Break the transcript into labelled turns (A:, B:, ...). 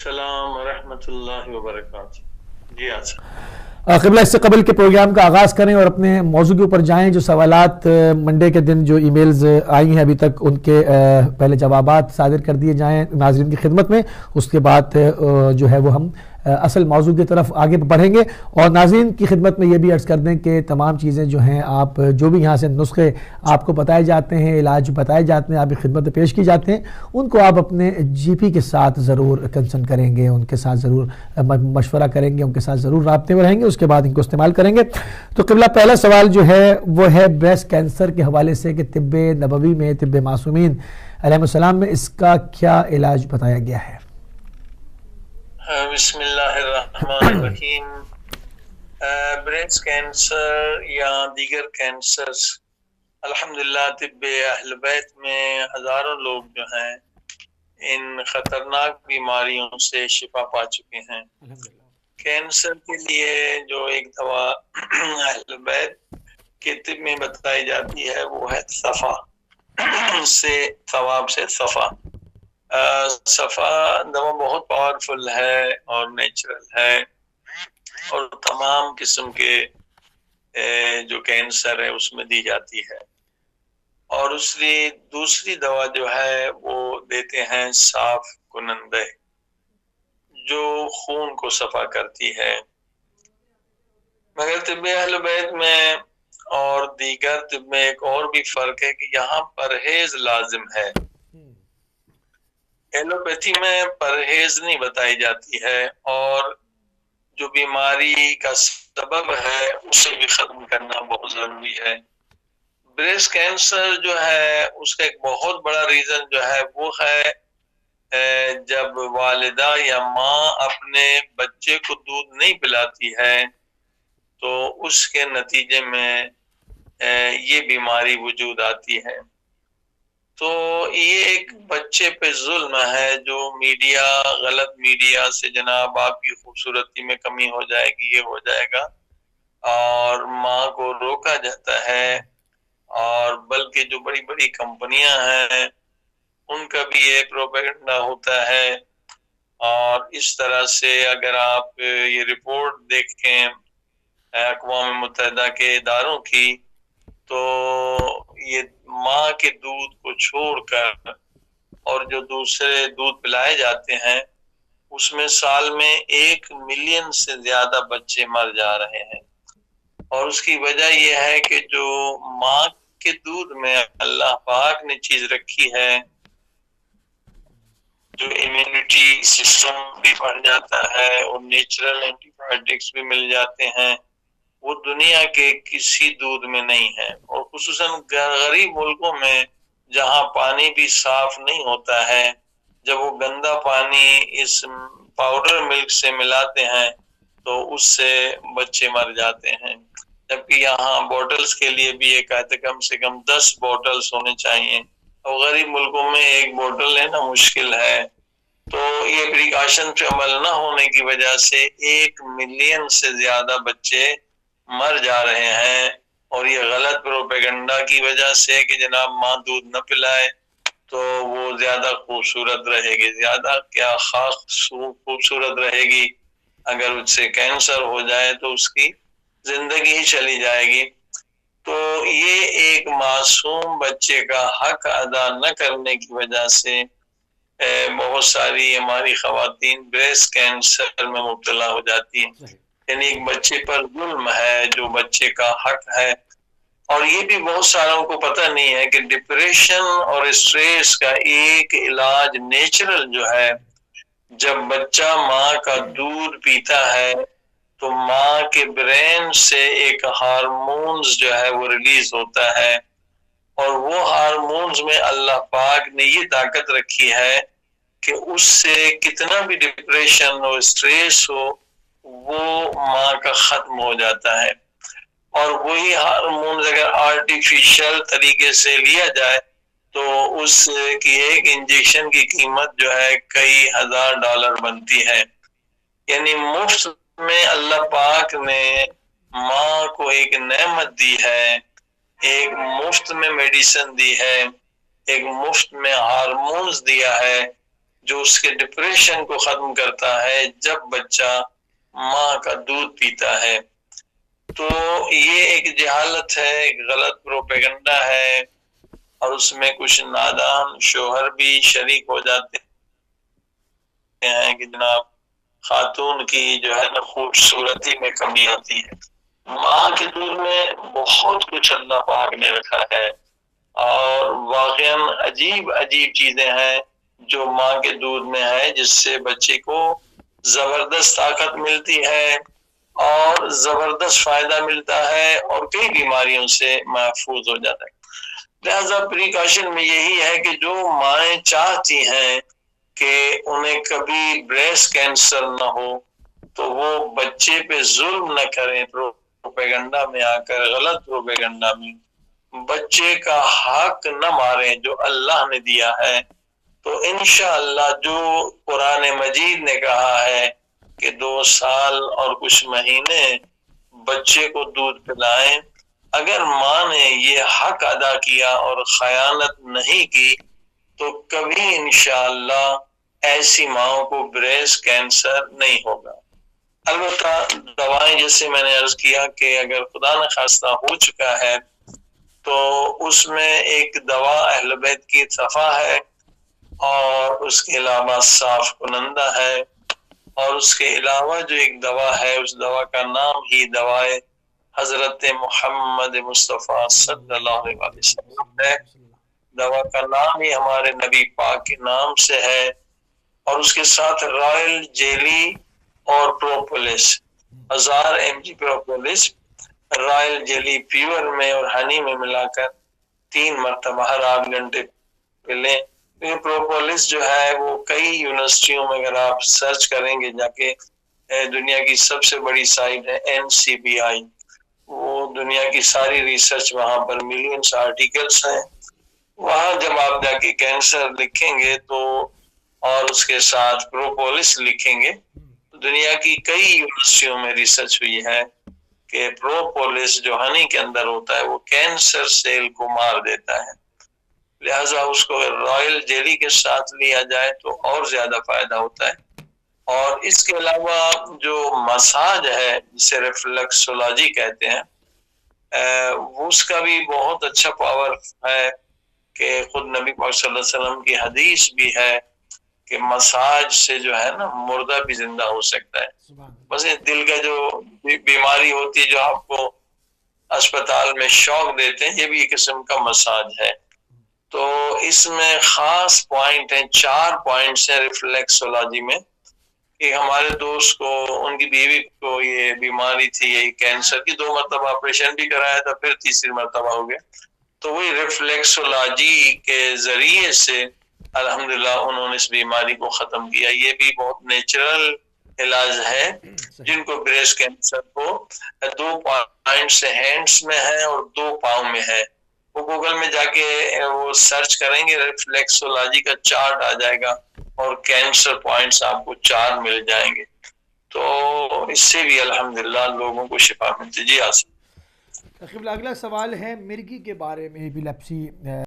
A: السلام ورحمۃ اللہ وبرکاتہ. جی
B: قبلہ اس سے قبل کے پروگرام کا آغاز کریں اور اپنے موضوع کے اوپر جائیں. جو سوالات منڈے کے دن جو ای میلز آئی ہیں ابھی تک ان کے پہلے جوابات صادر کر دیے جائیں ناظرین کی خدمت میں. اس کے بعد جو ہے وہ ہم اصل موضوع کی طرف آگے بڑھیں گے. اور ناظرین کی خدمت میں یہ بھی عرض کر دیں کہ تمام چیزیں جو ہیں آپ جو بھی یہاں سے نسخے آپ کو بتائے جاتے ہیں, علاج بتائے جاتے ہیں, آپ کی خدمت میں پیش کی جاتے ہیں, ان کو آپ اپنے جی پی کے ساتھ ضرور کنسلٹ کریں گے, ان کے ساتھ ضرور مشورہ کریں گے, ان کے ساتھ ضرور رابطے میں رہیں گے, اس کے بعد ان کو استعمال کریں گے. تو قبلہ پہلا سوال جو ہے وہ ہے بریسٹ کینسر کے حوالے سے کہ طب نبوی میں, طب معصومین علیہ السلام میں اس کا کیا علاج بتایا گیا ہے؟
A: بسم اللہ الرحمن الرحیم. بریسٹ کینسر یا دیگر کینسرز الحمدللہ طب اہل بیت میں ہزاروں لوگ جو ہیں ان خطرناک بیماریوں سے شفا پا چکے ہیں. کینسر کے لیے جو ایک دوا اہل بیت کے طب میں بتائی جاتی ہے وہ ہے صفا سے ثواب سے صفا. صفا دوا بہت پاورفل ہے اور نیچرل ہے اور تمام قسم کے جو کینسر ہے اس میں دی جاتی ہے. اور دوسری دوا جو ہے وہ دیتے ہیں صاف کنندے جو خون کو صفا کرتی ہے. مگر طب اہل بیت میں اور دیگر طب میں ایک اور بھی فرق ہے کہ یہاں پرہیز لازم ہے. ایلوپیتھی میں پرہیز نہیں بتائی جاتی ہے اور جو بیماری کا سبب ہے اسے بھی ختم کرنا بہت ضروری ہے. بریسٹ کینسر جو ہے اس کا ایک بہت بڑا ریزن جو ہے وہ ہے جب والدہ یا ماں اپنے بچے کو دودھ نہیں پلاتی ہے تو اس کے نتیجے میں یہ بیماری وجود آتی ہے. تو یہ ایک بچے پہ ظلم ہے جو میڈیا, غلط میڈیا سے جناب آپ کی خوبصورتی میں کمی ہو جائے گی, یہ ہو جائے گا, اور ماں کو روکا جاتا ہے. اور بلکہ جو بڑی بڑی کمپنیاں ہیں ان کا بھی یہ پروپیگنڈا ہوتا ہے. اور اس طرح سے اگر آپ یہ رپورٹ دیکھیں اقوام متحدہ کے اداروں کی تو یہ ماں کے دودھ کو چھوڑ کر اور جو دوسرے دودھ پلائے جاتے ہیں اس میں سال میں 1 ملین سے زیادہ بچے مر جا رہے ہیں. اور اس کی وجہ یہ ہے کہ جو ماں کے دودھ میں اللہ پاک نے چیز رکھی ہے جو امیونٹی سسٹم بھی بڑھ جاتا ہے اور نیچرل اینٹی بایوٹکس بھی مل جاتے ہیں, وہ دنیا کے کسی دودھ میں نہیں ہے. اور خصوصاً غریب ملکوں میں جہاں پانی بھی صاف نہیں ہوتا ہے, جب وہ گندا پانی اس پاؤڈر ملک سے ملاتے ہیں تو اس سے بچے مر جاتے ہیں. جبکہ یہاں بوٹلز کے لیے بھی ایک کم سے کم 10 بوٹلز ہونے چاہیے اور غریب ملکوں میں 1 بوٹل لینا مشکل ہے. تو یہ پریکاشن پہ عمل نہ ہونے کی وجہ سے 1 ملین سے زیادہ بچے مر جا رہے ہیں. اور یہ غلط پروپیگنڈا کی وجہ سے کہ جناب ماں دودھ نہ پلائے تو وہ زیادہ خوبصورت رہے گی, زیادہ کیا خوبصورت رہے گی, اگر اس سے کینسر ہو جائے تو اس کی زندگی ہی چلی جائے گی. تو یہ ایک معصوم بچے کا حق ادا نہ کرنے کی وجہ سے بہت ساری ہماری خواتین بریسٹ کینسر میں مبتلا ہو جاتی ہیں. یعنی ایک بچے پر ظلم ہے جو بچے کا حق ہے. اور یہ بھی بہت ساروں کو پتہ نہیں ہے کہ ڈپریشن اور اسٹریس کا ایک علاج نیچرل جو ہے, جب بچہ ماں کا دودھ پیتا ہے تو ماں کے برین سے ایک ہارمونز جو ہے وہ ریلیز ہوتا ہے, اور وہ ہارمونز میں اللہ پاک نے یہ طاقت رکھی ہے کہ اس سے کتنا بھی ڈپریشن ہو, اسٹریس ہو, وہ ماں کا ختم ہو جاتا ہے. اور وہی ہارمونز اگر آرٹیفیشل طریقے سے لیا جائے تو اس کی ایک انجیکشن کی قیمت جو ہے کئی $1000 بنتی ہے. یعنی مفت میں اللہ پاک نے ماں کو ایک نعمت دی ہے, ایک مفت میں میڈیسن دی ہے, ایک مفت میں ہارمونز دیا ہے جو اس کے ڈپریشن کو ختم کرتا ہے جب بچہ ماں کا دودھ پیتا ہے. تو یہ ایک جہالت ہے، ایک غلط پروپیگنڈا ہے، اور اس میں کچھ نادان شوہر بھی شریک ہو جاتے ہیں کہ جناب خاتون کی جو ہے نا خوبصورتی میں کمی آتی ہے. ماں کے دودھ میں بہت کچھ اللہ پاک نے رکھا ہے، اور واقعاً عجیب عجیب چیزیں ہیں جو ماں کے دودھ میں ہے، جس سے بچے کو زبردست طاقت ملتی ہے اور زبردست فائدہ ملتا ہے، اور کئی بیماریوں سے محفوظ ہو جاتا ہے. لہذا پریکاشن میں یہی ہے کہ جو مائیں چاہتی ہیں کہ انہیں کبھی بریسٹ کینسر نہ ہو تو وہ بچے پہ ظلم نہ کریں پروپیگنڈا میں آ کر، غلط پروپیگنڈا میں بچے کا حق نہ ماریں جو اللہ نے دیا ہے. تو انشاءاللہ جو قرآن مجید نے کہا ہے کہ 2 سال اور کچھ مہینے بچے کو دودھ پلائیں، اگر ماں نے یہ حق ادا کیا اور خیانت نہیں کی تو کبھی انشاءاللہ ایسی ماں کو بریسٹ کینسر نہیں ہوگا. البتہ دوائیں جیسے میں نے عرض کیا کہ اگر خدا نخواستہ ہو چکا ہے تو اس میں ایک دوا اہل بیت کی صفا ہے، اور اس کے علاوہ صاف کنندہ ہے، اور اس کے علاوہ جو ایک دوا ہے اس دوا کا نام ہی دوائے حضرت محمد مصطفیٰ صلی اللہ علیہ وسلم ہے. دوا کا نام ہی ہمارے نبی پاک کے نام سے ہے، اور اس کے ساتھ رائل جیلی اور پروپولس 1000 mg پروپولس رائل جیلی پیور میں اور ہنی میں ملا کر 3 مرتبہ ہر 8 گھنٹے پہ لیں. پروپولس جو ہے وہ کئی یونیورسٹیوں میں اگر آپ سرچ کریں گے جا کے، دنیا کی سب سے بڑی سائٹ ہے NCBI، وہ دنیا کی ساری ریسرچ وہاں پر ملینز آرٹیکلز ہیں. وہاں جب آپ جا کے کینسر لکھیں گے تو اور اس کے ساتھ پروپولس لکھیں گے، دنیا کی کئی یونیورسٹیوں میں ریسرچ ہوئی ہے کہ پروپولس جو ہنی کے اندر ہوتا ہے وہ کینسر سیل کو مار دیتا ہے. لہٰذا اس کو رائل جیلی کے ساتھ لیا جائے تو اور زیادہ فائدہ ہوتا ہے. اور اس کے علاوہ جو مساج ہے جسے ریفلیکسولوجی کہتے ہیں، اس کا بھی بہت اچھا پاور ہے کہ خود نبی پاک صلی اللہ علیہ وسلم کی حدیث بھی ہے کہ مساج سے جو ہے نا مردہ بھی زندہ ہو سکتا ہے. بس دل کا جو بیماری ہوتی ہے جو آپ کو اسپتال میں شوق دیتے ہیں، یہ بھی ایک قسم کا مساج ہے. تو اس میں خاص پوائنٹ ہیں، 4 پوائنٹس ہیں ریفلیکسولوجی میں. کہ ہمارے دوست کو، ان کی بیوی کو یہ بیماری تھی، یہ کینسر کی، 2 مرتبہ آپریشن بھی کرایا تھا، پھر تیسری مرتبہ ہو گیا. تو وہی ریفلیکسولوجی کے ذریعے سے الحمدللہ انہوں نے اس بیماری کو ختم کیا. یہ بھی بہت نیچرل علاج ہے. جن کو بریسٹ کینسر کو 2 پوائنٹس ہینڈس میں ہے اور 2 پاؤں میں ہے، وہ گوگل میں جا کے وہ سرچ کریں گے، ریفلیکسولوجی کا چارٹ آ جائے گا اور کینسر پوائنٹس آپ کو 4 مل جائیں گے. تو اس سے بھی الحمدللہ لوگوں کو شفا ملتی. جی آسان.
B: اگلا سوال ہے مرگی کے بارے میں، ایپیلیپسی